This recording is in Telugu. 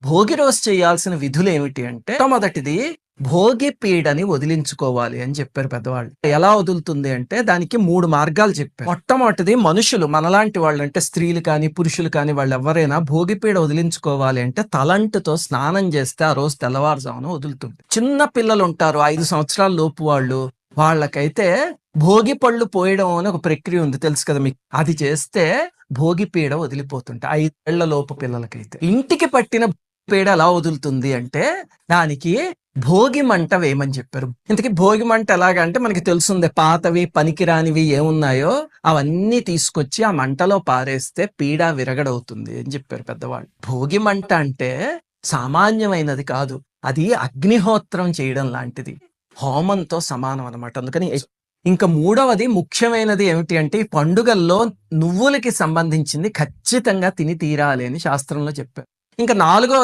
భోగి రోజు చేయాల్సిన విధులు ఏమిటి అంటే, మొట్టమొదటిది భోగి పీడని వదిలించుకోవాలి అని చెప్పారు పెద్దవాళ్ళు. ఎలా వదులుతుంది అంటే దానికి 3 మార్గాలు చెప్పారు. మొట్టమొదటిది మనుషులు మనలాంటి వాళ్ళు, అంటే స్త్రీలు కానీ పురుషులు కానీ వాళ్ళు ఎవరైనా భోగి పీడ వదిలించుకోవాలి అంటే తలంటుతో స్నానం చేస్తే ఆ రోజు తెల్లవారుజామున వదులుతుంది. చిన్న పిల్లలు ఉంటారు 5 సంవత్సరాల లోపు వాళ్ళు, వాళ్ళకైతే భోగి పళ్ళు పోయడం అని ఒక ప్రక్రియ ఉంది, తెలుసు కదా మీకు. అది చేస్తే భోగి పీడ వదిలిపోతుంటే 5 ఏళ్ల లోపు పిల్లలకైతే. ఇంటికి పట్టిన పీడ ఎలా వదులుతుంది అంటే దానికి భోగి మంట వేయమని చెప్పారు. ఇంతకీ భోగి మంట ఎలాగంటే మనకి తెలుసుంది, పాతవి పనికిరానివి ఏమున్నాయో అవన్నీ తీసుకొచ్చి ఆ మంటలో పారేస్తే పీడ విరగడవుతుంది అని చెప్పారు పెద్దవాళ్ళు. భోగి మంట అంటే సామాన్యమైనది కాదు, అది అగ్నిహోత్రం చేయడం లాంటిది, హోమంతో సమానం అన్నమాట. అందుకని ఇంకా మూడవది ముఖ్యమైనది ఏమిటి అంటే ఈ పండుగల్లో నువ్వులకి సంబంధించింది ఖచ్చితంగా తిని తీరాలి అని శాస్త్రంలో చెప్పారు. ఇంకా నాలుగో